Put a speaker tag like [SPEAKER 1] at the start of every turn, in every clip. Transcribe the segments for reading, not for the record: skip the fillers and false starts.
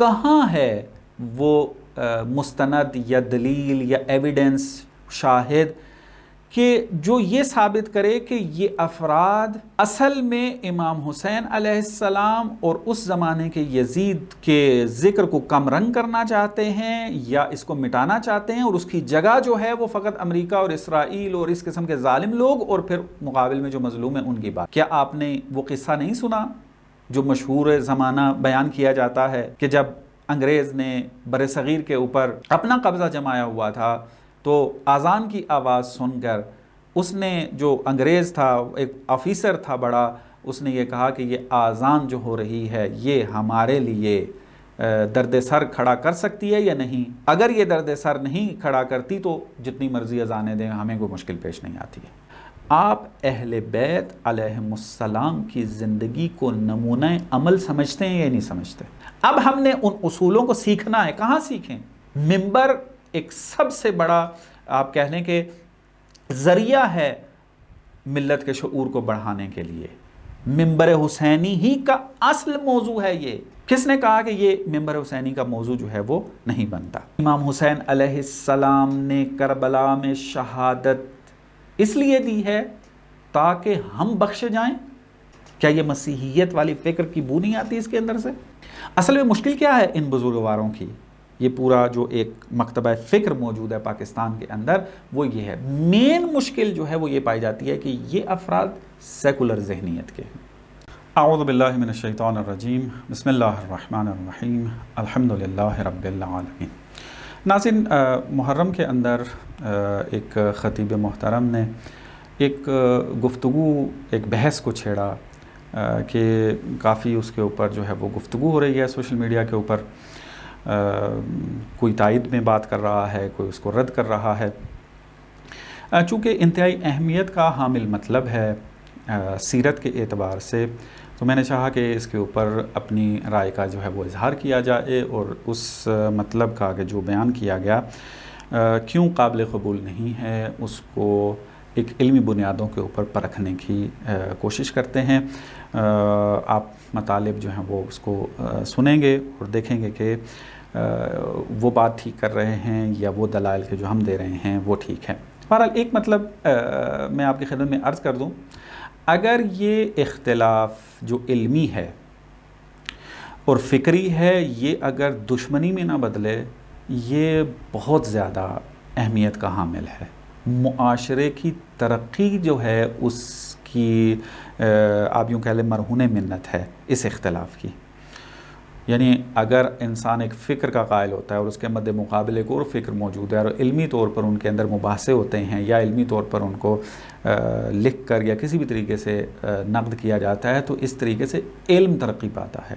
[SPEAKER 1] کہاں ہے وہ مستند یا دلیل یا ایویڈنس شاہد کہ جو یہ ثابت کرے کہ یہ افراد اصل میں امام حسین علیہ السلام اور اس زمانے کے یزید کے ذکر کو کم رنگ کرنا چاہتے ہیں یا اس کو مٹانا چاہتے ہیں، اور اس کی جگہ جو ہے وہ فقط امریکہ اور اسرائیل اور اس قسم کے ظالم لوگ اور پھر مقابل میں جو مظلوم ہیں ان کی بات۔ کیا آپ نے وہ قصہ نہیں سنا جو مشہور زمانہ بیان کیا جاتا ہے کہ جب انگریز نے بر صغیر کے اوپر اپنا قبضہ جمایا ہوا تھا تو اذان کی آواز سن کر اس نے، جو انگریز تھا، ایک آفیسر تھا بڑا، اس نے یہ کہا کہ یہ اذان جو ہو رہی ہے یہ ہمارے لیے درد سر کھڑا کر سکتی ہے یا نہیں؟ اگر یہ درد سر نہیں کھڑا کرتی تو جتنی مرضی اذانیں دیں ہمیں کوئی مشکل پیش نہیں آتی ہے۔ آپ اہل بیت علیہم السلام کی زندگی کو نمونہ عمل سمجھتے ہیں یا نہیں سمجھتے؟ اب ہم نے ان اصولوں کو سیکھنا ہے۔ کہاں سیکھیں؟ منبر ایک سب سے بڑا آپ کہہ لیں کہ ذریعہ ہے ملت کے شعور کو بڑھانے کے لیے۔ منبر حسینی ہی کا اصل موضوع ہے یہ۔ کس نے کہا کہ یہ منبر حسینی کا موضوع جو ہے وہ نہیں بنتا؟ امام حسین علیہ السلام نے کربلا میں شہادت اس لیے دی ہے تاکہ ہم بخشے جائیں۔ کیا یہ مسیحیت والی فکر کی بو نہیں آتی اس کے اندر سے؟ اصل میں مشکل کیا ہے ان بزرگواروں کی؟ یہ پورا جو ایک مکتبہ فکر موجود ہے پاکستان کے اندر وہ یہ ہے، مین مشکل جو ہے وہ یہ پائی جاتی ہے کہ یہ افراد سیکولر ذہنیت کے ہیں۔ اعوذ باللہ من الشیطان الرجیم، بسم اللہ الرحمن الرحیم، الحمدللہ رب العالمین۔ ناظرین، محرم کے اندر ایک خطیب محترم نے ایک گفتگو، ایک بحث کو چھیڑا کہ کافی اس کے اوپر جو ہے وہ گفتگو ہو رہی ہے سوشل میڈیا کے اوپر، کوئی تائید میں بات کر رہا ہے، کوئی اس کو رد کر رہا ہے۔ چونکہ انتہائی اہمیت کا حامل مطلب ہے سیرت کے اعتبار سے، تو میں نے چاہا کہ اس کے اوپر اپنی رائے کا جو ہے وہ اظہار کیا جائے اور اس مطلب کا کہ جو بیان کیا گیا کیوں قابل قبول نہیں ہے اس کو ایک علمی بنیادوں کے اوپر پرکھنے کی کوشش کرتے ہیں۔ آپ مطالب جو ہیں وہ اس کو سنیں گے اور دیکھیں گے کہ وہ بات ٹھیک کر رہے ہیں یا وہ دلائل کے جو ہم دے رہے ہیں وہ ٹھیک ہے۔ بہرحال ایک مطلب میں آپ کی خدمت میں عرض کر دوں، اگر یہ اختلاف جو علمی ہے اور فکری ہے یہ اگر دشمنی میں نہ بدلے، یہ بہت زیادہ اہمیت کا حامل ہے۔ معاشرے کی ترقی جو ہے اس کی آپ یوں کہہ لیں مرہون منت ہے اس اختلاف کی۔ یعنی اگر انسان ایک فکر کا قائل ہوتا ہے اور اس کے مد مقابل ایک اور فکر موجود ہے اور علمی طور پر ان کے اندر مباحثے ہوتے ہیں یا علمی طور پر ان کو لکھ کر یا کسی بھی طریقے سے نقد کیا جاتا ہے، تو اس طریقے سے علم ترقی پاتا ہے،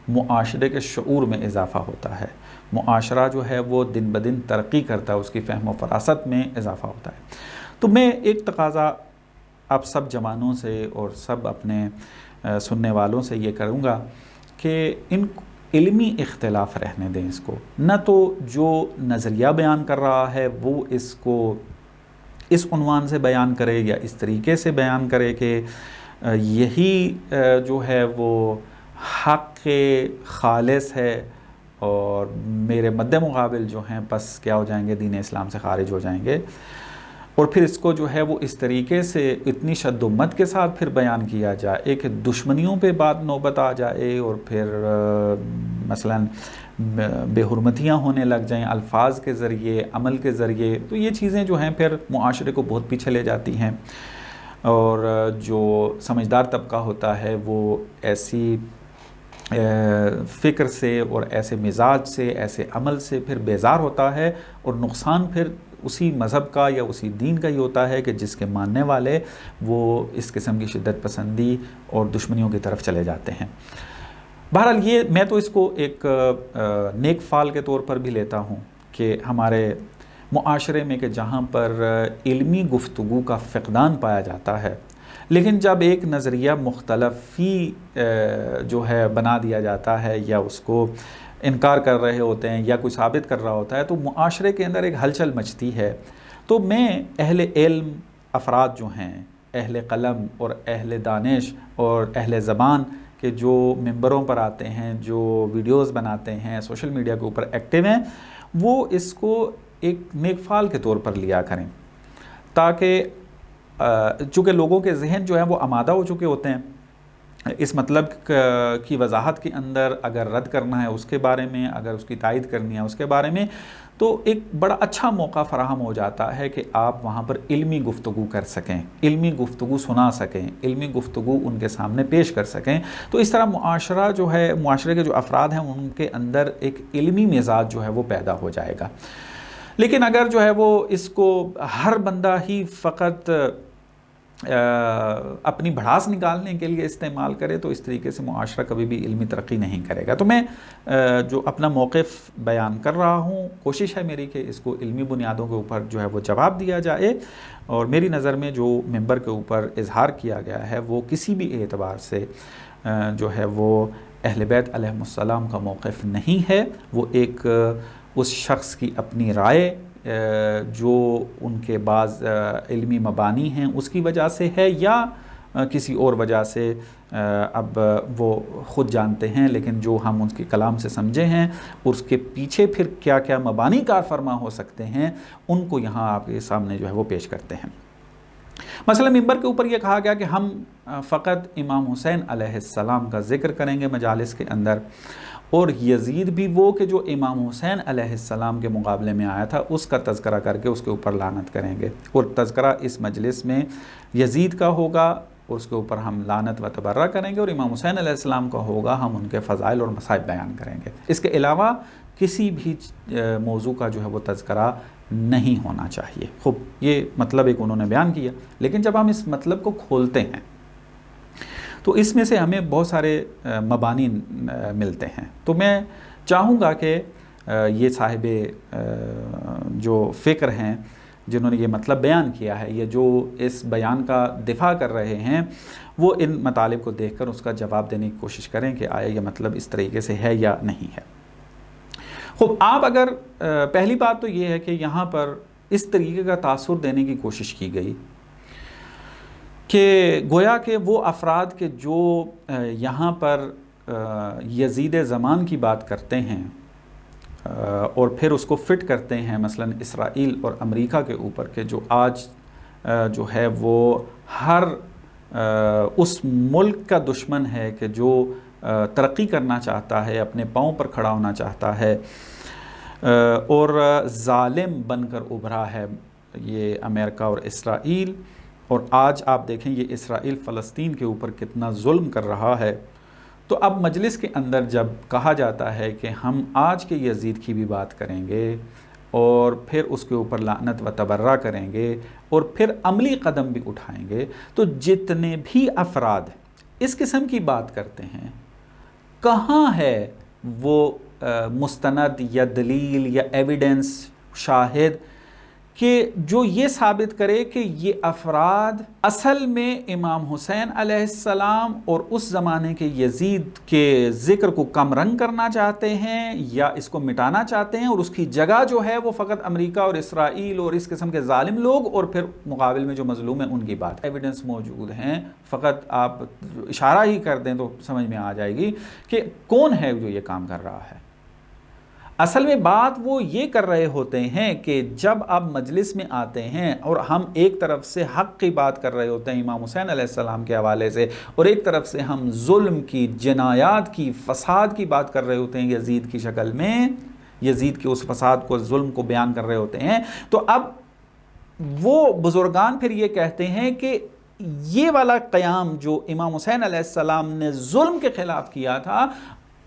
[SPEAKER 1] معاشرے کے شعور میں اضافہ ہوتا ہے، معاشرہ جو ہے وہ دن بدن ترقی کرتا ہے، اس کی فہم و فراست میں اضافہ ہوتا ہے۔ تو میں ایک تقاضا آپ سب جوانوں سے اور سب اپنے سننے والوں سے یہ کروں گا کہ ان علمی اختلاف رہنے دیں اس کو، نہ تو جو نظریہ بیان کر رہا ہے وہ اس کو اس عنوان سے بیان کرے یا اس طریقے سے بیان کرے کہ یہی جو ہے وہ حق خالص ہے اور میرے مد مقابل جو ہیں بس کیا ہو جائیں گے، دین اسلام سے خارج ہو جائیں گے، اور پھر اس کو جو ہے وہ اس طریقے سے اتنی شد و مت کے ساتھ پھر بیان کیا جائے کہ دشمنیوں پہ بات نوبت آ جائے اور پھر مثلا بے حرمتیاں ہونے لگ جائیں الفاظ کے ذریعے، عمل کے ذریعے، تو یہ چیزیں جو ہیں پھر معاشرے کو بہت پیچھے لے جاتی ہیں، اور جو سمجھدار طبقہ ہوتا ہے وہ ایسی فکر سے اور ایسے مزاج سے، ایسے عمل سے پھر بیزار ہوتا ہے، اور نقصان پھر اسی مذہب کا یا اسی دین کا ہی ہوتا ہے کہ جس کے ماننے والے وہ اس قسم کی شدت پسندی اور دشمنیوں کی طرف چلے جاتے ہیں۔ بہرحال یہ میں تو اس کو ایک نیک فعل کے طور پر بھی لیتا ہوں کہ ہمارے معاشرے میں کہ جہاں پر علمی گفتگو کا فقدان پایا جاتا ہے، لیکن جب ایک نظریہ مختلفی جو ہے بنا دیا جاتا ہے یا اس کو انکار کر رہے ہوتے ہیں یا کوئی ثابت کر رہا ہوتا ہے تو معاشرے کے اندر ایک ہلچل مچتی ہے۔ تو میں اہل علم افراد جو ہیں، اہل قلم اور اہل دانش اور اہل زبان کہ جو ممبروں پر آتے ہیں، جو ویڈیوز بناتے ہیں، سوشل میڈیا کے اوپر ایکٹیو ہیں، وہ اس کو ایک نیک فعل کے طور پر لیا کریں، تاکہ چونکہ لوگوں کے ذہن جو ہیں وہ آمادہ ہو چکے ہوتے ہیں اس مطلب کی وضاحت کے اندر، اگر رد کرنا ہے اس کے بارے میں، اگر اس کی تائید کرنی ہے اس کے بارے میں، تو ایک بڑا اچھا موقع فراہم ہو جاتا ہے کہ آپ وہاں پر علمی گفتگو کر سکیں، علمی گفتگو سنا سکیں، علمی گفتگو ان کے سامنے پیش کر سکیں۔ تو اس طرح معاشرہ جو ہے، معاشرے کے جو افراد ہیں ان کے اندر ایک علمی مزاج جو ہے وہ پیدا ہو جائے گا۔ لیکن اگر جو ہے وہ اس کو ہر بندہ ہی فقط اپنی بھڑاس نکالنے کے لیے استعمال کرے تو اس طریقے سے معاشرہ کبھی بھی علمی ترقی نہیں کرے گا۔ تو میں جو اپنا موقف بیان کر رہا ہوں، کوشش ہے میری کہ اس کو علمی بنیادوں کے اوپر جو ہے وہ جواب دیا جائے، اور میری نظر میں جو ممبر کے اوپر اظہار کیا گیا ہے وہ کسی بھی اعتبار سے جو ہے وہ اہل بیت علیہم السلام کا موقف نہیں ہے۔ وہ ایک اس شخص کی اپنی رائے جو ان کے بعض علمی مبانی ہیں اس کی وجہ سے ہے، یا کسی اور وجہ سے، اب وہ خود جانتے ہیں، لیکن جو ہم ان کے کلام سے سمجھے ہیں اور اس کے پیچھے پھر کیا کیا مبانی کار فرما ہو سکتے ہیں ان کو یہاں آپ کے سامنے جو ہے وہ پیش کرتے ہیں۔ مثلا ممبر کے اوپر یہ کہا گیا کہ ہم فقط امام حسین علیہ السلام کا ذکر کریں گے مجالس کے اندر، اور یزید بھی وہ کہ جو امام حسین علیہ السلام کے مقابلے میں آیا تھا اس کا تذکرہ کر کے اس کے اوپر لعنت کریں گے، اور تذکرہ اس مجلس میں یزید کا ہوگا اور اس کے اوپر ہم لعنت و تبرہ کریں گے، اور امام حسین علیہ السلام کا ہوگا، ہم ان کے فضائل اور مصائب بیان کریں گے۔ اس کے علاوہ کسی بھی موضوع کا جو ہے وہ تذکرہ نہیں ہونا چاہیے۔ خوب، یہ مطلب ایک انہوں نے بیان کیا، لیکن جب ہم اس مطلب کو کھولتے ہیں تو اس میں سے ہمیں بہت سارے مبانی ملتے ہیں۔ تو میں چاہوں گا کہ یہ صاحب جو فکر ہیں جنہوں نے یہ مطلب بیان کیا ہے، یہ جو اس بیان کا دفاع کر رہے ہیں، وہ ان مطالب کو دیکھ کر اس کا جواب دینے کی کوشش کریں کہ آیا یہ مطلب اس طریقے سے ہے یا نہیں ہے۔ خوب، آپ اگر پہلی بات تو یہ ہے کہ یہاں پر اس طریقے کا تاثر دینے کی کوشش کی گئی کہ گویا کہ وہ افراد کے جو یہاں پر یزید زمان کی بات کرتے ہیں اور پھر اس کو فٹ کرتے ہیں مثلا اسرائیل اور امریکہ کے اوپر، کہ جو آج جو ہے وہ ہر اس ملک کا دشمن ہے کہ جو ترقی کرنا چاہتا ہے، اپنے پاؤں پر کھڑا ہونا چاہتا ہے اور ظالم بن کر ابھرا ہے یہ امریکہ اور اسرائیل۔ اور آج آپ دیکھیں یہ اسرائیل فلسطین کے اوپر کتنا ظلم کر رہا ہے۔ تو اب مجلس کے اندر جب کہا جاتا ہے کہ ہم آج کے یزید کی بھی بات کریں گے اور پھر اس کے اوپر لعنت و تبرہ کریں گے اور پھر عملی قدم بھی اٹھائیں گے، تو جتنے بھی افراد اس قسم کی بات کرتے ہیں، کہاں ہے وہ مستند یا دلیل یا ایویڈنس، شاہد کہ جو یہ ثابت کرے کہ یہ افراد اصل میں امام حسین علیہ السلام اور اس زمانے کے یزید کے ذکر کو کم رنگ کرنا چاہتے ہیں یا اس کو مٹانا چاہتے ہیں، اور اس کی جگہ جو ہے وہ فقط امریکہ اور اسرائیل اور اس قسم کے ظالم لوگ اور پھر مقابل میں جو مظلوم ہیں ان کی بات۔ ایویڈنس موجود ہیں، فقط آپ اشارہ ہی کر دیں تو سمجھ میں آ جائے گی کہ کون ہے جو یہ کام کر رہا ہے۔ اصل میں بات وہ یہ کر رہے ہوتے ہیں کہ جب آپ مجلس میں آتے ہیں اور ہم ایک طرف سے حق کی بات کر رہے ہوتے ہیں امام حسین علیہ السلام کے حوالے سے، اور ایک طرف سے ہم ظلم کی، جنایات کی، فساد کی بات کر رہے ہوتے ہیں یزید کی شکل میں، یزید کے اس فساد کو، ظلم کو بیان کر رہے ہوتے ہیں، تو اب وہ بزرگان پھر یہ کہتے ہیں کہ یہ والا قیام جو امام حسین علیہ السلام نے ظلم کے خلاف کیا تھا،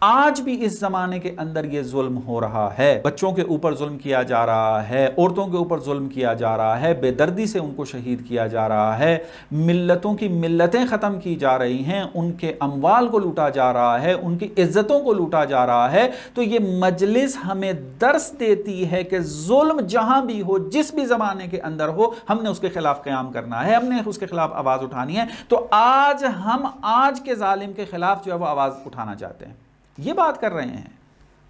[SPEAKER 1] آج بھی اس زمانے کے اندر یہ ظلم ہو رہا ہے۔ بچوں کے اوپر ظلم کیا جا رہا ہے، عورتوں کے اوپر ظلم کیا جا رہا ہے، بے دردی سے ان کو شہید کیا جا رہا ہے، ملتوں کی ملتیں ختم کی جا رہی ہیں، ان کے اموال کو لوٹا جا رہا ہے، ان کی عزتوں کو لوٹا جا رہا ہے۔ تو یہ مجلس ہمیں درس دیتی ہے کہ ظلم جہاں بھی ہو، جس بھی زمانے کے اندر ہو، ہم نے اس کے خلاف قیام کرنا ہے، ہم نے اس کے خلاف آواز اٹھانی ہے۔ تو آج ہم آج کے ظالم کے خلاف جو ہے وہ آواز اٹھانا چاہتے ہیں، یہ بات کر رہے ہیں۔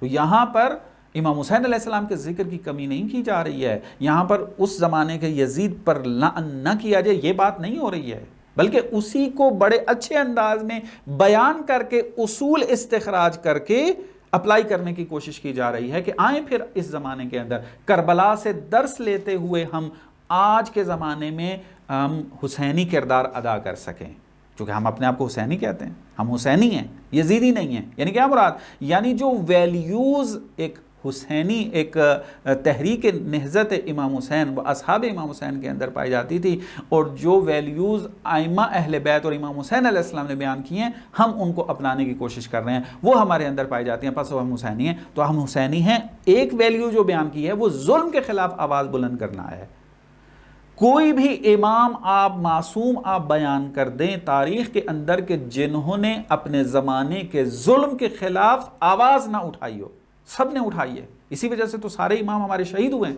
[SPEAKER 1] تو یہاں پر امام حسین علیہ السلام کے ذکر کی کمی نہیں کی جا رہی ہے، یہاں پر اس زمانے کے یزید پر لعن نہ کیا جائے، یہ بات نہیں ہو رہی ہے۔ بلکہ اسی کو بڑے اچھے انداز میں بیان کر کے اصول استخراج کر کے اپلائی کرنے کی کوشش کی جا رہی ہے کہ آئیں پھر اس زمانے کے اندر کربلا سے درس لیتے ہوئے ہم آج کے زمانے میں ہم حسینی کردار ادا کر سکیں، چونکہ ہم اپنے آپ کو حسینی کہتے ہیں، ہم حسینی ہیں، یزیدی نہیں ہیں۔ یعنی کیا مراد؟ یعنی جو ویلیوز ایک حسینی ایک تحریک نہضت امام حسین و اصحاب امام حسین کے اندر پائی جاتی تھی، اور جو ویلیوز ائمہ اہل بیت اور امام حسین علیہ السلام نے بیان کی ہیں، ہم ان کو اپنانے کی کوشش کر رہے ہیں، وہ ہمارے اندر پائی جاتی ہیں، پس ہم حسینی ہیں۔ تو ہم حسینی ہیں، ایک ویلیو جو بیان کی ہے وہ ظلم کے خلاف آواز بلند کرنا ہے۔ کوئی بھی امام آپ معصوم آپ بیان کر دیں تاریخ کے اندر کہ جنہوں نے اپنے زمانے کے ظلم کے خلاف آواز نہ اٹھائی ہو، سب نے اٹھائی ہے، اسی وجہ سے تو سارے امام ہمارے شہید ہوئے ہیں۔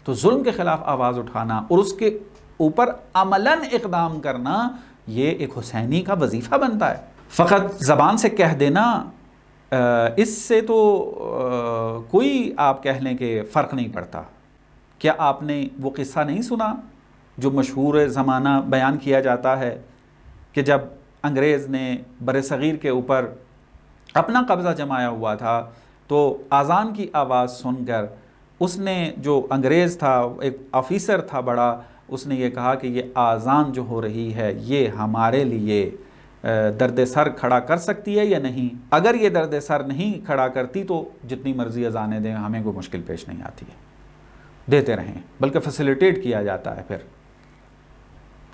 [SPEAKER 1] تو ظلم کے خلاف آواز اٹھانا اور اس کے اوپر عملاً اقدام کرنا، یہ ایک حسینی کا وظیفہ بنتا ہے۔ فقط زبان سے کہہ دینا اس سے تو کوئی آپ کہہ لیں کہ فرق نہیں پڑتا۔ کیا آپ نے وہ قصہ نہیں سنا جو مشہور زمانہ بیان کیا جاتا ہے کہ جب انگریز نے برصغیر کے اوپر اپنا قبضہ جمایا ہوا تھا تو اذان کی آواز سن کر اس نے، جو انگریز تھا ایک آفیسر تھا بڑا، اس نے یہ کہا کہ یہ اذان جو ہو رہی ہے یہ ہمارے لیے درد سر کھڑا کر سکتی ہے یا نہیں؟ اگر یہ درد سر نہیں کھڑا کرتی تو جتنی مرضی اذانیں دیں ہمیں کوئی مشکل پیش نہیں آتی ہے، دیتے رہیں، بلکہ فیسیلیٹیٹ کیا جاتا ہے۔ پھر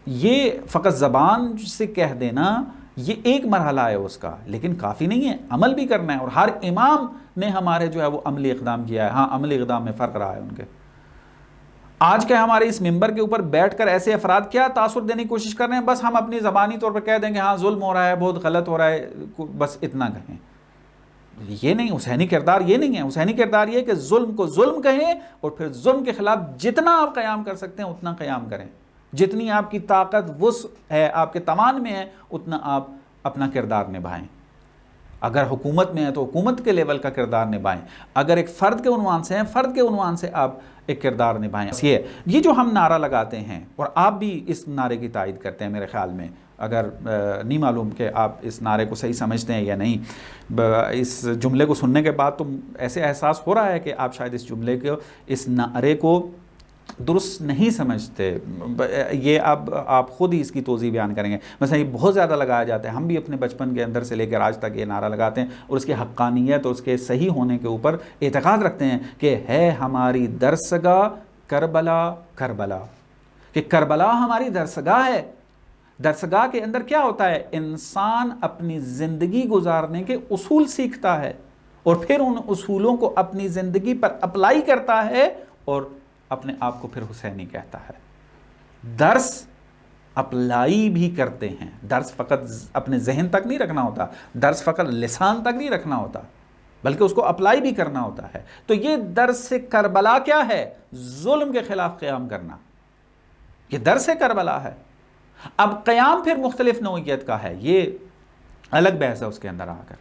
[SPEAKER 1] یہ فقط زبان سے کہہ دینا یہ ایک مرحلہ ہے اس کا، لیکن کافی نہیں ہے، عمل بھی کرنا ہے، اور ہر امام نے ہمارے جو ہے وہ عملی اقدام کیا ہے۔ ہاں، عملی اقدام میں فرق رہا ہے ان کے۔ آج کے ہمارے اس ممبر کے اوپر بیٹھ کر ایسے افراد کیا تاثر دینے کی کوشش کر رہے ہیں، بس ہم اپنی زبانی طور پر کہہ دیں کہ ہاں ظلم ہو رہا ہے، بہت غلط ہو رہا ہے، بس اتنا کہیں۔ یہ نہیں، حسینی کردار یہ نہیں ہے۔ حسینی کردار یہ کہ ظلم کو ظلم کہیں اور پھر ظلم کے خلاف جتنا آپ قیام کر سکتے ہیں اتنا قیام کریں، جتنی آپ کی طاقت وسع ہے، آپ کے توان میں ہے، اتنا آپ اپنا کردار نبھائیں۔ اگر حکومت میں ہے تو حکومت کے لیول کا کردار نبھائیں، اگر ایک فرد کے عنوان سے ہیں، فرد کے عنوان سے آپ ایک کردار نبھائیں۔ یہ جو ہم نعرہ لگاتے ہیں، اور آپ بھی اس نعرے کی تائید کرتے ہیں میرے خیال میں، اگر نہیں معلوم کہ آپ اس نعرے کو صحیح سمجھتے ہیں یا نہیں، اس جملے کو سننے کے بعد تو ایسے احساس ہو رہا ہے کہ آپ شاید اس جملے کو، اس نعرے کو درست نہیں سمجھتے۔ یہ اب آپ خود ہی اس کی توضیح بیان کریں گے۔ مثلا یہ بہت زیادہ لگایا جاتا ہے، ہم بھی اپنے بچپن کے اندر سے لے کر آج تک یہ نعرہ لگاتے ہیں، اور اس کی حقانیت اور اس کے صحیح ہونے کے اوپر اعتقاد رکھتے ہیں کہ ہے ہماری درسگاہ کربلا، کربلا، کہ کربلا ہماری درسگاہ ہے۔ درسگاہ کے اندر کیا ہوتا ہے؟ انسان اپنی زندگی گزارنے کے اصول سیکھتا ہے، اور پھر ان اصولوں کو اپنی زندگی پر اپلائی کرتا ہے، اور اپنے آپ کو پھر حسینی کہتا ہے۔ درس اپلائی بھی کرتے ہیں، درس فقط اپنے ذہن تک نہیں رکھنا ہوتا، درس فقط لسان تک نہیں رکھنا ہوتا، بلکہ اس کو اپلائی بھی کرنا ہوتا ہے۔ تو یہ درس کربلا کیا ہے؟ ظلم کے خلاف قیام کرنا، یہ درس کربلا ہے۔ اب قیام پھر مختلف نوعیت کا ہے، یہ الگ بحث ہے اس کے اندر آ کر،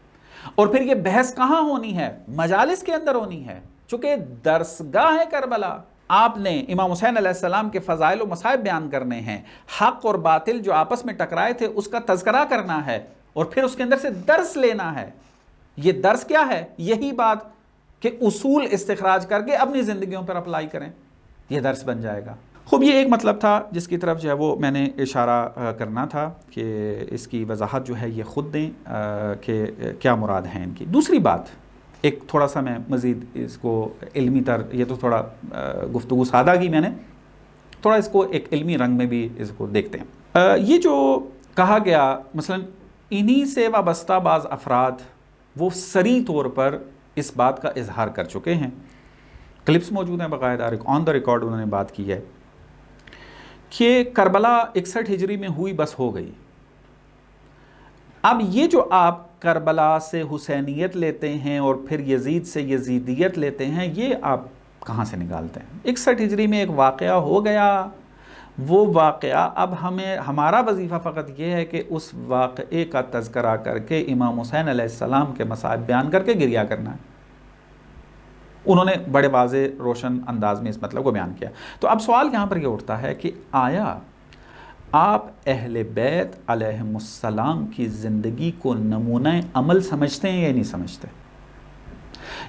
[SPEAKER 1] اور پھر یہ بحث کہاں ہونی ہے؟ مجالس کے اندر ہونی ہے، چونکہ درسگاہ ہے کربلا۔ آپ نے امام حسین علیہ السلام کے فضائل و مصائب بیان کرنے ہیں، حق اور باطل جو آپس میں ٹکرائے تھے اس کا تذکرہ کرنا ہے، اور پھر اس کے اندر سے درس لینا ہے۔ یہ درس کیا ہے؟ یہی بات کہ اصول استخراج کر کے اپنی زندگیوں پر اپلائی کریں، یہ درس بن جائے گا۔ خوب، یہ ایک مطلب تھا جس کی طرف جو ہے وہ میں نے اشارہ کرنا تھا کہ اس کی وضاحت جو ہے یہ خود دیں کہ کیا مراد ہے ان کی۔ دوسری بات، ایک تھوڑا سا میں مزید اس کو علمی تر، یہ تو تھوڑا گفتگو سادہ کی میں نے، تھوڑا اس کو ایک علمی رنگ میں بھی اس کو دیکھتے ہیں۔ یہ جو کہا گیا، مثلا انہی سے وابستہ بعض افراد وہ صریح طور پر اس بات کا اظہار کر چکے ہیں، کلپس موجود ہیں باقاعدہ، آن دا ریکارڈ انہوں نے بات کی ہے کہ کربلا 61 ہجری میں ہوئی، بس ہو گئی۔ اب یہ جو آپ کربلا سے حسینیت لیتے ہیں اور پھر یزید سے یزیدیت لیتے ہیں، یہ آپ کہاں سے نکالتے ہیں؟ 61 ہجری میں ایک واقعہ ہو گیا، وہ واقعہ اب ہمارا وظیفہ فقط یہ ہے کہ اس واقعے کا تذکرہ کر کے امام حسین علیہ السلام کے مصائب بیان کر کے گریہ کرنا ہے۔ انہوں نے بڑے واضح روشن انداز میں اس مطلب کو بیان کیا۔ تو اب سوال یہاں پر یہ اٹھتا ہے کہ آیا آپ اہل بیت علیہم السلام کی زندگی کو نمونہ عمل سمجھتے ہیں یا نہیں سمجھتے؟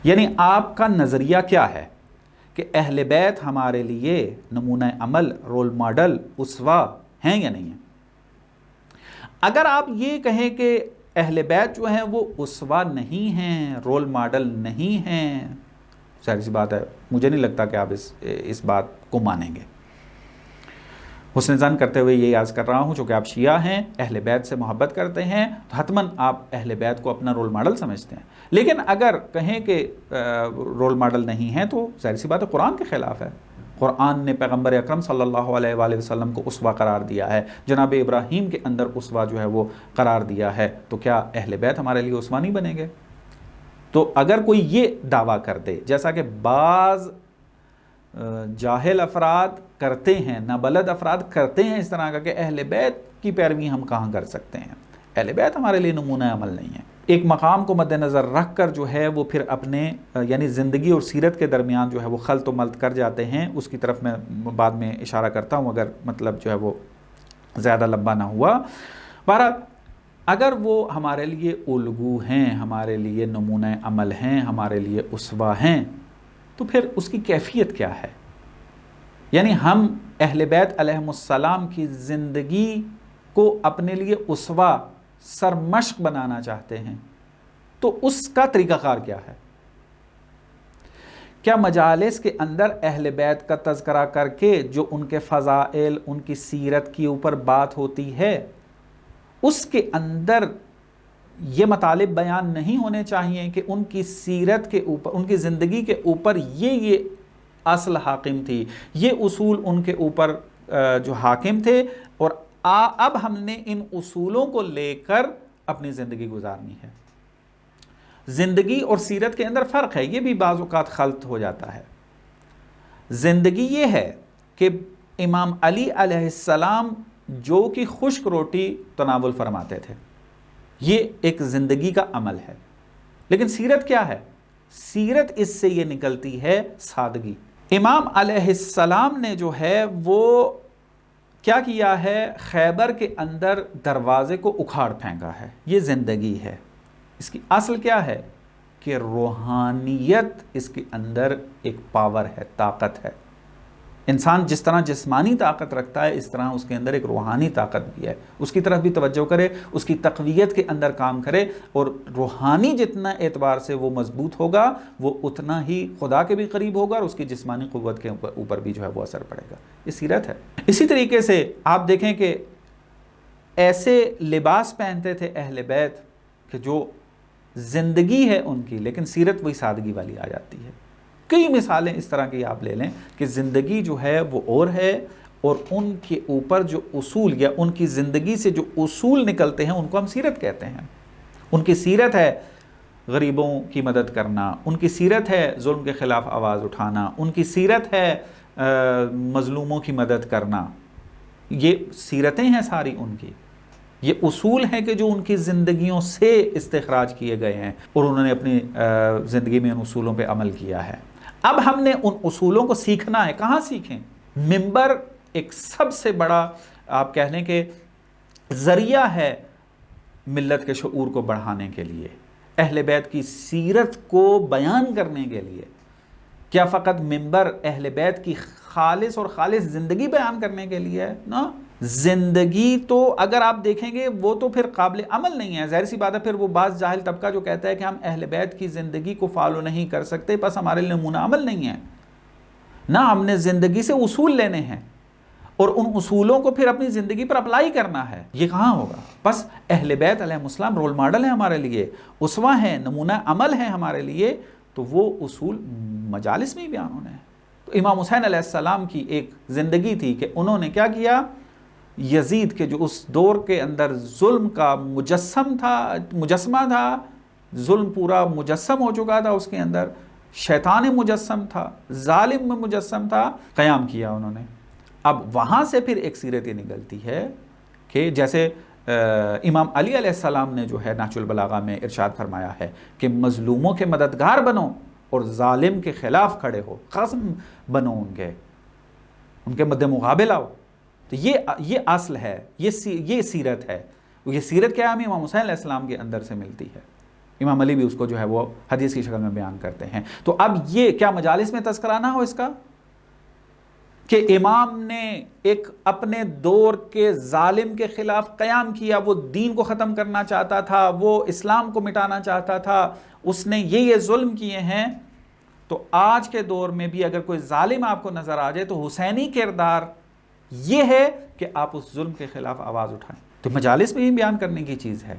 [SPEAKER 1] یعنی آپ کا نظریہ کیا ہے کہ اہل بیت ہمارے لیے نمونہ عمل، رول ماڈل، اسوہ ہیں یا نہیں ہیں؟ اگر آپ یہ کہیں کہ اہل بیت جو ہیں وہ اسوہ نہیں ہیں، رول ماڈل نہیں ہیں، ظاہر سی بات ہے مجھے نہیں لگتا کہ آپ اس بات کو مانیں گے۔ حسن ظن کرتے ہوئے یہ عرض کر رہا ہوں، چونکہ آپ شیعہ ہیں، اہل بیت سے محبت کرتے ہیں، تو حتماً آپ اہل بیت کو اپنا رول ماڈل سمجھتے ہیں۔ لیکن اگر کہیں کہ رول ماڈل نہیں ہے تو ظاہر سی بات ہے قرآن کے خلاف ہے۔ قرآن نے پیغمبر اکرم صلی اللہ علیہ وآلہ وسلم کو اسوہ قرار دیا ہے، جناب ابراہیم کے اندر اسوہ جو ہے وہ قرار دیا ہے، تو کیا اہل بیت ہمارے لیے اسوہ نہیں بنیں گے؟ تو اگر کوئی یہ دعویٰ کر دے، جیسا کہ بعض جاہل افراد کرتے ہیں، نابلد افراد کرتے ہیں اس طرح کا کہ اہل بیت کی پیروی ہم کہاں کر سکتے ہیں، اہل بیت ہمارے لیے نمونہ عمل نہیں ہے، ایک مقام کو مد نظر رکھ کر جو ہے وہ پھر اپنے یعنی زندگی اور سیرت کے درمیان جو ہے وہ خلط و ملط کر جاتے ہیں، اس کی طرف میں بعد میں اشارہ کرتا ہوں اگر مطلب جو ہے وہ زیادہ لمبا نہ ہوا۔ بہرحال اگر وہ ہمارے لیے الگو ہیں، ہمارے لیے نمونہ عمل ہیں، ہمارے لیے اسوہ ہیں، تو پھر اس کی کیفیت کیا ہے؟ یعنی ہم اہل بیت علیہم السلام کی زندگی کو اپنے لیے اسوہ سرمشق بنانا چاہتے ہیں، تو اس کا طریقہ کار کیا ہے؟ کیا مجالس کے اندر اہل بیت کا تذکرہ کر کے جو ان کے فضائل، ان کی سیرت کے اوپر بات ہوتی ہے، اس کے اندر یہ مطالب بیان نہیں ہونے چاہیے کہ ان کی سیرت کے اوپر، ان کی زندگی کے اوپر یہ اصل حاکم تھی، یہ اصول ان کے اوپر جو حاکم تھے، اور اب ہم نے ان اصولوں کو لے کر اپنی زندگی گزارنی ہے۔ زندگی اور سیرت کے اندر فرق ہے، یہ بھی بعض اوقات خلط ہو جاتا ہے۔ زندگی یہ ہے کہ امام علی علیہ السلام جو کہ خشک روٹی تناول فرماتے تھے، یہ ایک زندگی کا عمل ہے، لیکن سیرت کیا ہے؟ سیرت اس سے یہ نکلتی ہے سادگی۔ امام علیہ السلام نے جو ہے وہ کیا کیا ہے؟ خیبر کے اندر دروازے کو اکھاڑ پھینکا ہے، یہ زندگی ہے۔ اس کی اصل کیا ہے؟ کہ روحانیت اس کے اندر ایک پاور ہے، طاقت ہے۔ انسان جس طرح جسمانی طاقت رکھتا ہے، اس طرح اس کے اندر ایک روحانی طاقت بھی ہے، اس کی طرف بھی توجہ کرے، اس کی تقویت کے اندر کام کرے، اور روحانی جتنا اعتبار سے وہ مضبوط ہوگا وہ اتنا ہی خدا کے بھی قریب ہوگا، اور اس کی جسمانی قوت کے اوپر بھی جو ہے وہ اثر پڑے گا۔ یہ سیرت ہے۔ اسی طریقے سے آپ دیکھیں کہ ایسے لباس پہنتے تھے اہل بیت کہ جو زندگی ہے ان کی، لیکن سیرت وہی سادگی والی آ جاتی ہے۔ کئی مثالیں اس طرح کی آپ لے لیں کہ زندگی جو ہے وہ اور ہے، اور ان کے اوپر جو اصول یا ان کی زندگی سے جو اصول نکلتے ہیں ان کو ہم سیرت کہتے ہیں۔ ان کی سیرت ہے غریبوں کی مدد کرنا، ان کی سیرت ہے ظلم کے خلاف آواز اٹھانا، ان کی سیرت ہے مظلوموں کی مدد کرنا۔ یہ سیرتیں ہیں ساری ان کی، یہ اصول ہیں کہ جو ان کی زندگیوں سے استخراج کیے گئے ہیں، اور انہوں نے اپنی زندگی میں ان اصولوں پہ عمل کیا ہے۔ اب ہم نے ان اصولوں کو سیکھنا ہے، کہاں سیکھیں؟ منبر ایک سب سے بڑا آپ کہہ لیں کہ ذریعہ ہے ملت کے شعور کو بڑھانے کے لیے، اہل بیت کی سیرت کو بیان کرنے کے لیے۔ کیا فقط منبر اہل بیت کی خالص اور خالص زندگی بیان کرنے کے لیے ہے؟ نا، زندگی تو اگر آپ دیکھیں گے وہ تو پھر قابل عمل نہیں ہے۔ ظاہر سی بات ہے پھر وہ بعض جاہل طبقہ جو کہتا ہے کہ ہم اہل بیت کی زندگی کو فالو نہیں کر سکتے، بس ہمارے لیے نمونہ عمل نہیں ہے۔ نہ، ہم نے زندگی سے اصول لینے ہیں اور ان اصولوں کو پھر اپنی زندگی پر اپلائی کرنا ہے۔ یہ کہاں ہوگا؟ بس اہل بیت علیہ السلام رول ماڈل ہیں ہمارے لیے، اسوہ ہیں، نمونہ عمل ہیں ہمارے لیے، تو وہ اصول مجالس میں ہی بیان ہونے ہیں۔ تو امام حسین علیہ السلام کی ایک زندگی تھی کہ انہوں نے کیا کیا؟ یزید کے جو اس دور کے اندر ظلم کا مجسمہ تھا، ظلم پورا مجسم ہو چکا تھا، اس کے اندر شیطان مجسم تھا، ظالم مجسم تھا، قیام کیا انہوں نے۔ اب وہاں سے پھر ایک سیرت یہ نکلتی ہے کہ جیسے امام علی علیہ السلام نے جو ہے نہج البلاغہ میں ارشاد فرمایا ہے کہ مظلوموں کے مددگار بنو اور ظالم کے خلاف کھڑے ہو، قسم بنو ان کے مد مقابل آؤ۔ تو یہ اصل ہے، یہ سیرت ہے. یہ سیرت کیا ہمیں امام حسین علیہ السلام کے اندر سے ملتی ہے. امام علی بھی اس کو جو ہے وہ حدیث کی شکل میں بیان کرتے ہیں. تو اب یہ کیا مجالس میں تذکرہ نہ ہو اس کا کہ امام نے ایک اپنے دور کے ظالم کے خلاف قیام کیا، وہ دین کو ختم کرنا چاہتا تھا، وہ اسلام کو مٹانا چاہتا تھا، اس نے یہ ظلم کیے ہیں. تو آج کے دور میں بھی اگر کوئی ظالم آپ کو نظر آ جائے تو حسینی کردار یہ ہے کہ آپ اس ظلم کے خلاف آواز اٹھائیں. تو مجالس میں ہی بیان کرنے کی چیز ہے.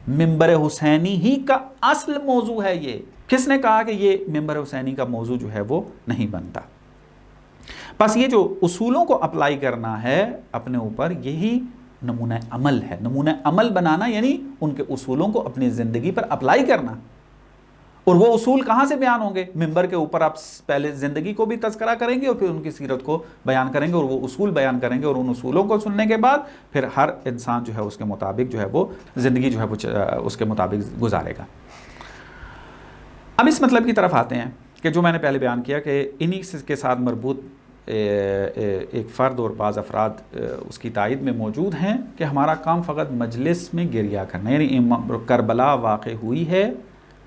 [SPEAKER 1] منبر حسینی ہی کا اصل موضوع ہے. یہ کس نے کہا کہ یہ منبر حسینی کا موضوع جو ہے وہ نہیں بنتا؟ بس یہ جو اصولوں کو اپلائی کرنا ہے اپنے اوپر، یہی نمونہ عمل ہے. نمونہ عمل بنانا یعنی ان کے اصولوں کو اپنی زندگی پر اپلائی کرنا. اور وہ اصول کہاں سے بیان ہوں گے؟ منبر کے اوپر آپ پہلے زندگی کو بھی تذکرہ کریں گے اور پھر ان کی سیرت کو بیان کریں گے اور وہ اصول بیان کریں گے، اور ان اصولوں کو سننے کے بعد پھر ہر انسان جو ہے اس کے مطابق جو ہے وہ زندگی جو ہے وہ اس کے مطابق گزارے گا. اب اس مطلب کی طرف آتے ہیں کہ جو میں نے پہلے بیان کیا کہ انہی کے ساتھ مربوط ایک فرد اور بعض افراد اس کی تائید میں موجود ہیں کہ ہمارا کام فقط مجلس میں گریہ کرنا، یعنی کربلا واقع ہوئی ہے،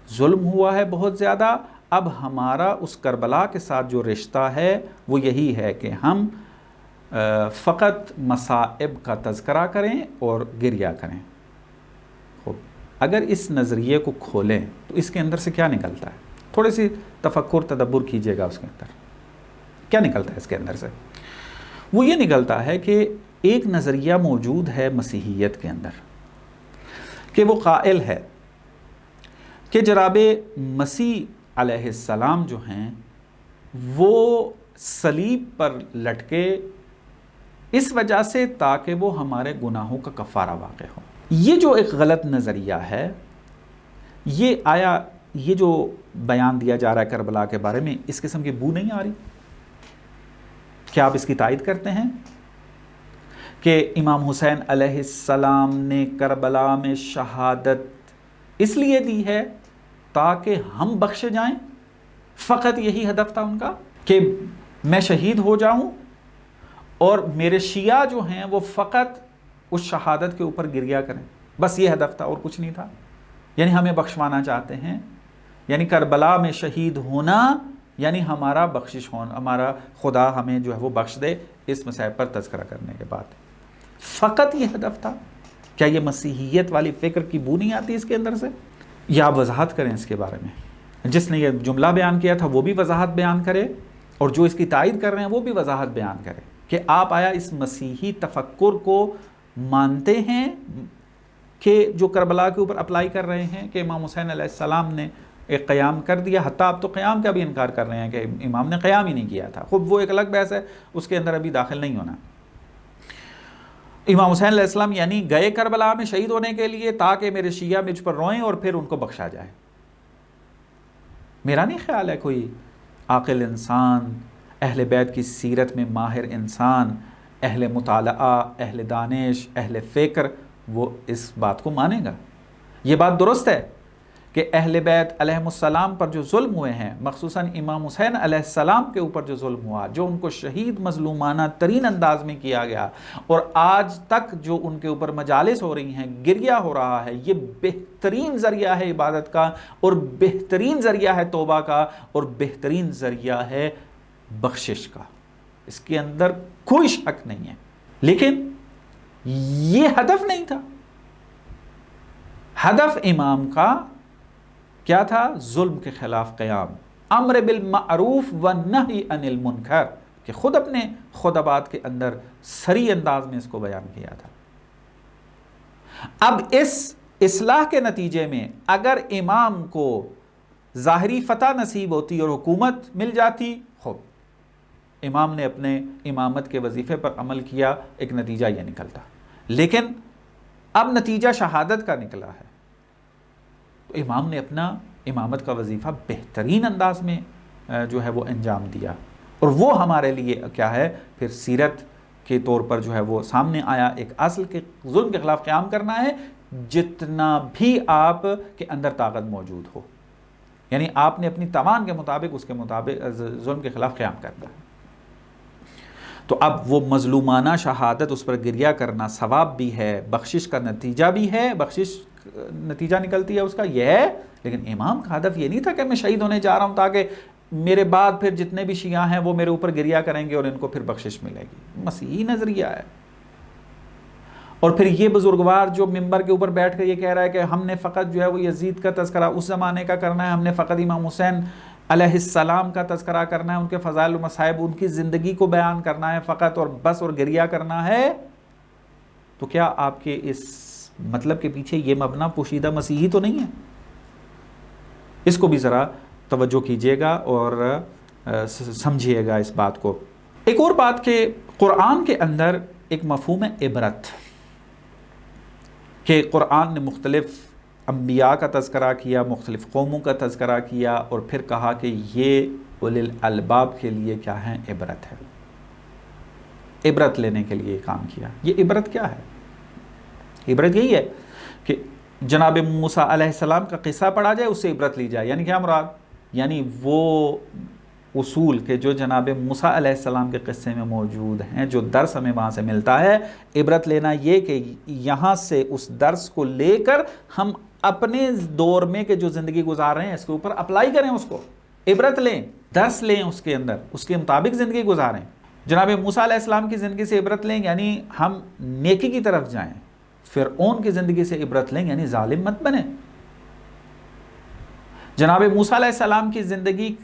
[SPEAKER 1] ظلم ہوا ہے بہت زیادہ، اب ہمارا اس کربلا کے ساتھ جو رشتہ ہے وہ یہی ہے کہ ہم فقط مصائب کا تذکرہ کریں اور گریہ کریں. خوب، اگر اس نظریے کو کھولیں تو اس کے اندر سے کیا نکلتا ہے؟ تھوڑی سی تفکر تدبر کیجئے گا. اس کے اندر کیا نکلتا ہے؟ اس کے اندر سے وہ یہ نکلتا ہے کہ ایک نظریہ موجود ہے مسیحیت کے اندر کہ وہ قائل ہے کہ جناب مسیح علیہ السلام جو ہیں وہ صلیب پر لٹکے اس وجہ سے تاکہ وہ ہمارے گناہوں کا کفارہ واقع ہو. یہ جو ایک غلط نظریہ ہے، یہ جو بیان دیا جا رہا ہے کربلا کے بارے میں، اس قسم کی بو نہیں آ رہی؟ کیا آپ اس کی تائید کرتے ہیں کہ امام حسین علیہ السلام نے کربلا میں شہادت اس لیے دی ہے تاکہ ہم بخشے جائیں؟ فقط یہی ہدف تھا ان کا کہ میں شہید ہو جاؤں اور میرے شیعہ جو ہیں وہ فقط اس شہادت کے اوپر گریہ کریں، بس یہ ہدف تھا اور کچھ نہیں تھا. یعنی ہمیں بخشوانا چاہتے ہیں، یعنی کربلا میں شہید ہونا یعنی ہمارا بخشش ہونا، ہمارا خدا ہمیں جو ہے وہ بخش دے اس مصائب پر تذکرہ کرنے کے بعد. فقط یہ ہدف تھا. کیا یہ مسیحیت والی فکر کی بو نہیں آتی اس کے اندر سے؟ یا آپ وضاحت کریں اس کے بارے میں. جس نے یہ جملہ بیان کیا تھا وہ بھی وضاحت بیان کرے، اور جو اس کی تائید کر رہے ہیں وہ بھی وضاحت بیان کرے کہ آپ آیا اس مسیحی تفکر کو مانتے ہیں کہ جو کربلا کے اوپر اپلائی کر رہے ہیں کہ امام حسین علیہ السلام نے ایک قیام کر دیا، حتیٰ آپ تو قیام کا بھی انکار کر رہے ہیں کہ امام نے قیام ہی نہیں کیا تھا. خب وہ ایک الگ بحث ہے، اس کے اندر ابھی داخل نہیں ہونا. امام حسین علیہ السلام یعنی گئے کربلا میں شہید ہونے کے لیے تاکہ میرے شیعہ مجھ پر روئیں اور پھر ان کو بخشا جائے. میرا نہیں خیال ہے کوئی عاقل انسان، اہل بیت کی سیرت میں ماہر انسان، اہل مطالعہ، اہل دانش، اہل فکر وہ اس بات کو مانے گا. یہ بات درست ہے کہ اہل بیت علیہم السلام پر جو ظلم ہوئے ہیں، مخصوصاً امام حسین علیہ السلام کے اوپر جو ظلم ہوا، جو ان کو شہید مظلومانہ ترین انداز میں کیا گیا، اور آج تک جو ان کے اوپر مجالس ہو رہی ہیں، گریہ ہو رہا ہے، یہ بہترین ذریعہ ہے عبادت کا، اور بہترین ذریعہ ہے توبہ کا، اور بہترین ذریعہ ہے بخشش کا. اس کے اندر کوئی شک نہیں ہے. لیکن یہ ہدف نہیں تھا. ہدف امام کا کیا تھا؟ ظلم کے خلاف قیام، امر بالمعروف ونہی عن المنکر، کہ خود اپنے خطبات کے اندر سری انداز میں اس کو بیان کیا تھا. اب اس اصلاح کے نتیجے میں اگر امام کو ظاہری فتح نصیب ہوتی اور حکومت مل جاتی، خوب امام نے اپنے امامت کے وظیفے پر عمل کیا، ایک نتیجہ یہ نکلتا. لیکن اب نتیجہ شہادت کا نکلا ہے، تو امام نے اپنا امامت کا وظیفہ بہترین انداز میں جو ہے وہ انجام دیا، اور وہ ہمارے لیے کیا ہے پھر سیرت کے طور پر جو ہے وہ سامنے آیا. ایک اصل کے ظلم کے خلاف قیام کرنا ہے جتنا بھی آپ کے اندر طاقت موجود ہو، یعنی آپ نے اپنی توان کے مطابق اس کے مطابق ظلم کے خلاف قیام کرنا ہے. تو اب وہ مظلومانہ شہادت، اس پر گریہ کرنا ثواب بھی ہے، بخشش کا نتیجہ بھی ہے، بخشش نتیجہ نکلتی ہے اس کا یہ ہے، لیکن امام کا ہدف یہ نہیں تھا کہ میں شہید ہونے جا رہا ہوں تاکہ میرے بعد پھر جتنے بھی شیعہ ہیں وہ میرے اوپر گریہ کریں گے اور ان کو پھر بخشش ملے گی۔ مسیحی نظریہ ہے۔ اور پھر یہ بزرگوار جو ممبر کے اوپر بیٹھ کر یہ کہہ رہا ہے کہ ہم نے فقط جو ہے وہ یزید کا تذکرہ اس زمانے کا کرنا ہے، ہم نے فقط امام حسین علیہ السلام کا تذکرہ کرنا ہے، ان کے فضائل و مصائب، ان کی زندگی کو بیان کرنا ہے فقط اور بس، اور گریہ کرنا ہے، تو کیا آپ کے اس مطلب کے پیچھے یہ مبنا پوشیدہ مسیحی تو نہیں ہے؟ اس کو بھی ذرا توجہ کیجئے گا اور سمجھیے گا اس بات کو۔ ایک اور بات کہ قرآن کے اندر ایک مفہوم ہے عبرت، کہ قرآن نے مختلف انبیاء کا تذکرہ کیا، مختلف قوموں کا تذکرہ کیا، اور پھر کہا کہ یہ اولی الالباب کے لیے کیا ہے؟ عبرت ہے، عبرت لینے کے لیے کام کیا۔ یہ عبرت کیا ہے؟ عبرت یہی ہے کہ جناب موسیٰ علیہ السلام کا قصہ پڑھا جائے، اس سے عبرت لی جائے۔ یعنی کیا مراد؟ یعنی وہ اصول کہ جو جناب موسیٰ علیہ السلام کے قصے میں موجود ہیں، جو درس ہمیں وہاں سے ملتا ہے، عبرت لینا یہ کہ یہاں سے اس درس کو لے کر ہم اپنے دور میں کہ جو زندگی گزار رہے ہیں اس کے اوپر اپلائی کریں، اس کو عبرت لیں، درس لیں، اس کے اندر اس کے مطابق زندگی گزاریں۔ جناب موسیٰ علیہ السلام کی زندگی سے عبرت لیں، یعنی ہم نیکی کی طرف جائیں۔ فرعون کی زندگی سے عبرت لیں، یعنی ظالم مت بنیں۔ جناب موسیٰ علیہ السلام کی زندگی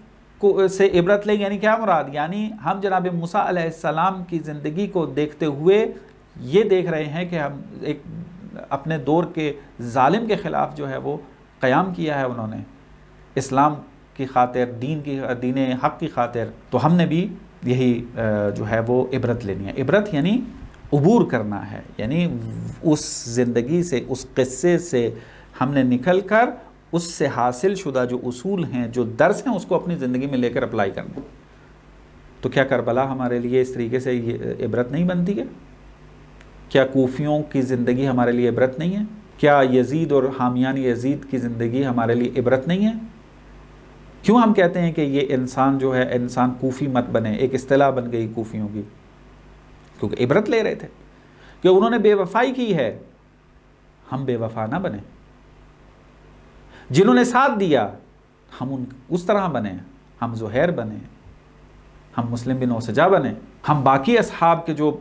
[SPEAKER 1] سے عبرت لیں، یعنی کیا مراد؟ یعنی ہم جناب موسیٰ علیہ السلام کی زندگی کو دیکھتے ہوئے یہ دیکھ رہے ہیں کہ ہم ایک اپنے دور کے ظالم کے خلاف جو ہے وہ قیام کیا ہے انہوں نے، اسلام کی خاطر، دین حق کی خاطر، تو ہم نے بھی یہی جو ہے وہ عبرت لینی ہے۔ عبرت یعنی عبور کرنا ہے، یعنی اس زندگی سے، اس قصے سے ہم نے نکل کر اس سے حاصل شدہ جو اصول ہیں، جو درس ہیں، اس کو اپنی زندگی میں لے کر اپلائی کرنا۔ تو کیا کربلا ہمارے لیے اس طریقے سے یہ عبرت نہیں بنتی ہے؟ کیا کوفیوں کی زندگی ہمارے لیے عبرت نہیں ہے؟ کیا یزید اور حامیان یزید کی زندگی ہمارے لیے عبرت نہیں ہے؟ کیوں ہم کہتے ہیں کہ یہ انسان جو ہے، انسان کوفی مت بنے، ایک اصطلاح بن گئی کوفیوں کی؟ کیونکہ عبرت لے رہے تھے کہ انہوں نے بے وفائی کی ہے، ہم بے وفا نہ بنیں۔ جنہوں نے ساتھ دیا ہم اس طرح بنیں، ہم زہیر بنیں، ہم مسلم بن اوسجا بنیں، ہم باقی اصحاب کے جو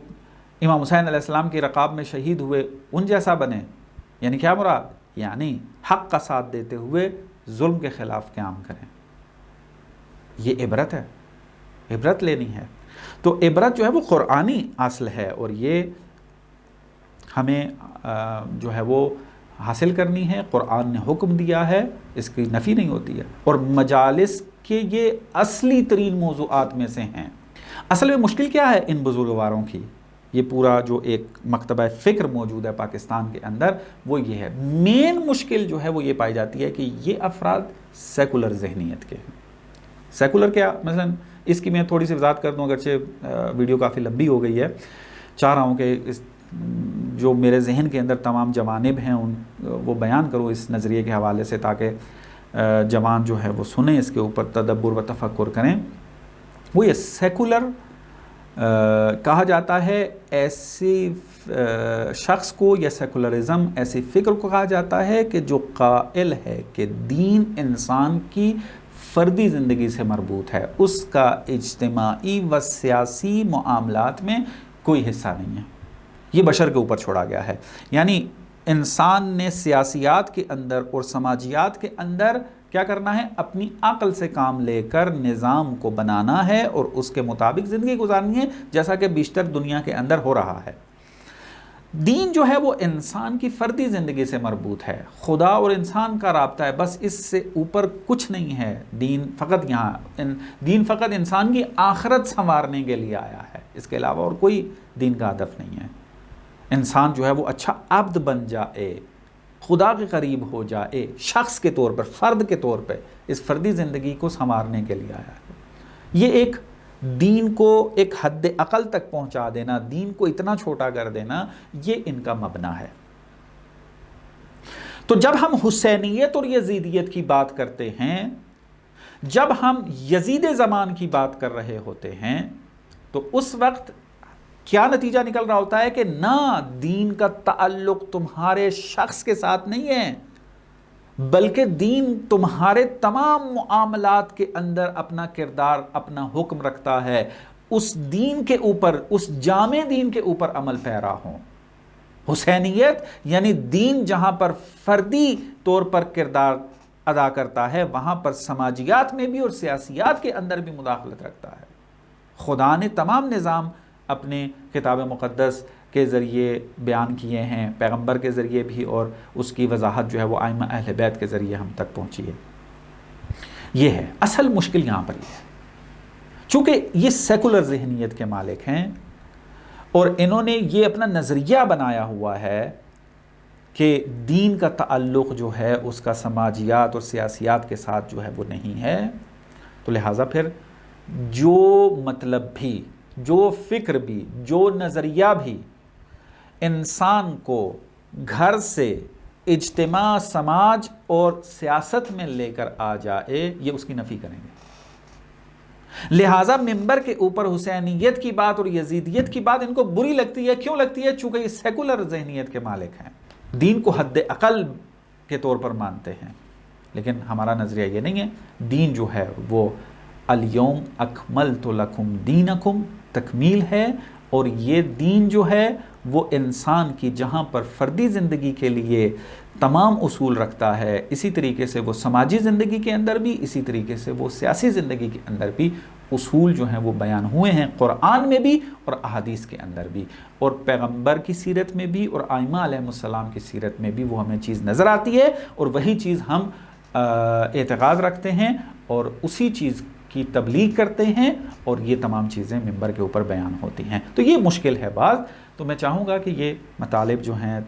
[SPEAKER 1] امام حسین علیہ السلام کی رقاب میں شہید ہوئے ان جیسا بنیں۔ یعنی کیا مراد؟ یعنی حق کا ساتھ دیتے ہوئے ظلم کے خلاف قیام کریں۔ یہ عبرت ہے، عبرت لینی ہے۔ تو عبرت جو ہے وہ قرآنی اصل ہے، اور یہ ہمیں جو ہے وہ حاصل کرنی ہے۔ قرآن نے حکم دیا ہے، اس کی نفی نہیں ہوتی ہے، اور مجالس کے یہ اصلی ترین موضوعات میں سے ہیں۔ اصل میں مشکل کیا ہے ان بزرگواروں کی؟ یہ پورا جو ایک مکتبہ فکر موجود ہے پاکستان کے اندر، وہ یہ ہے، مین مشکل جو ہے وہ یہ پائی جاتی ہے کہ یہ افراد سیکولر ذہنیت کے ہیں۔ سیکولر کیا؟ مثلا اس کی میں تھوڑی سی وضاحت کر دوں، اگرچہ ویڈیو کافی لمبی ہو گئی ہے، چاہ رہا ہوں کہ اس جو میرے ذہن کے اندر تمام جوانب ہیں وہ بیان کروں اس نظریے کے حوالے سے، تاکہ جوان جو ہے وہ سنیں، اس کے اوپر تدبر و تفکر کریں۔ وہ یہ سیکولر کہا جاتا ہے ایسی شخص کو، یا سیکولرزم ایسی فکر کو کہا جاتا ہے کہ جو قائل ہے کہ دین انسان کی فردی زندگی سے مربوط ہے، اس کا اجتماعی و سیاسی معاملات میں کوئی حصہ نہیں ہے، یہ بشر کے اوپر چھوڑا گیا ہے۔ یعنی انسان نے سیاسیات کے اندر اور سماجیات کے اندر کیا کرنا ہے؟ اپنی عقل سے کام لے کر نظام کو بنانا ہے اور اس کے مطابق زندگی گزارنی ہے، جیسا کہ بیشتر دنیا کے اندر ہو رہا ہے۔ دین جو ہے وہ انسان کی فردی زندگی سے مربوط ہے، خدا اور انسان کا رابطہ ہے، بس اس سے اوپر کچھ نہیں ہے۔ دین فقط انسان کی آخرت سنوارنے کے لیے آیا ہے، اس کے علاوہ اور کوئی دین کا ہدف نہیں ہے۔ انسان جو ہے وہ اچھا عبد بن جائے، خدا کے قریب ہو جائے، شخص کے طور پر، فرد کے طور پہ اس فردی زندگی کو سنوارنے کے لیے آیا ہے۔ یہ ایک دین کو ایک حد عقل تک پہنچا دینا، دین کو اتنا چھوٹا کر دینا، یہ ان کا مبنا ہے۔ تو جب ہم حسینیت اور یزیدیت کی بات کرتے ہیں، جب ہم یزید زمان کی بات کر رہے ہوتے ہیں، تو اس وقت کیا نتیجہ نکل رہا ہوتا ہے کہ نہ دین کا تعلق تمہارے شخص کے ساتھ نہیں ہے، بلکہ دین تمہارے تمام معاملات کے اندر اپنا کردار، اپنا حکم رکھتا ہے، اس دین کے اوپر، اس جامع دین کے اوپر عمل پیرا ہوں۔ حسینیت یعنی دین جہاں پر فردی طور پر کردار ادا کرتا ہے، وہاں پر سماجیات میں بھی اور سیاسیات کے اندر بھی مداخلت رکھتا ہے۔ خدا نے تمام نظام اپنے کتاب مقدس کے ذریعے بیان کیے ہیں، پیغمبر کے ذریعے بھی، اور اس کی وضاحت جو ہے وہ ائمہ اہل بیت کے ذریعے ہم تک پہنچی ہے۔ یہ ہے اصل مشکل، یہاں پر یہ ہے چونکہ یہ سیکولر ذہنیت کے مالک ہیں اور انہوں نے یہ اپنا نظریہ بنایا ہوا ہے کہ دین کا تعلق جو ہے اس کا سماجیات اور سیاسیات کے ساتھ جو ہے وہ نہیں ہے، تو لہٰذا پھر جو مطلب بھی، جو فکر بھی، جو نظریہ بھی انسان کو گھر سے اجتماع، سماج اور سیاست میں لے کر آ جائے، یہ اس کی نفی کریں گے۔ لہٰذا منبر کے اوپر حسینیت کی بات اور یزیدیت کی بات ان کو بری لگتی ہے۔ کیوں لگتی ہے؟ چونکہ یہ سیکولر ذہنیت کے مالک ہیں، دین کو حد اقل کے طور پر مانتے ہیں، لیکن ہمارا نظریہ یہ نہیں ہے۔ دین جو ہے وہ الیوم اکملت لکم دینکم، تکمیل ہے، اور یہ دین جو ہے وہ انسان کی جہاں پر فردی زندگی کے لیے تمام اصول رکھتا ہے، اسی طریقے سے وہ سماجی زندگی کے اندر بھی، اسی طریقے سے وہ سیاسی زندگی کے اندر بھی اصول جو ہیں وہ بیان ہوئے ہیں، قرآن میں بھی اور احادیث کے اندر بھی، اور پیغمبر کی سیرت میں بھی اور ائمہ علیہ السلام کی سیرت میں بھی وہ ہمیں چیز نظر آتی ہے، اور وہی چیز ہم اعتقاد رکھتے ہیں اور اسی چیز کی تبلیغ کرتے ہیں، اور یہ تمام چیزیں منبر کے اوپر بیان ہوتی ہیں۔ تو یہ مشکل ہے بعض، تو میں چاہوں گا کہ یہ مطالب جو ہیں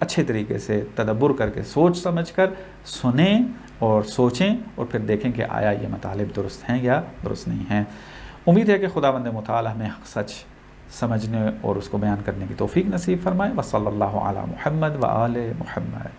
[SPEAKER 1] اچھے طریقے سے تدبر کر کے سوچ سمجھ کر سنیں اور سوچیں، اور پھر دیکھیں کہ آیا یہ مطالب درست ہیں یا درست نہیں ہیں۔ امید ہے کہ خداوند متعال ہمیں حق سچ سمجھنے اور اس کو بیان کرنے کی توفیق نصیب فرمائے۔ وصلی اللہ علی محمد و آل محمد۔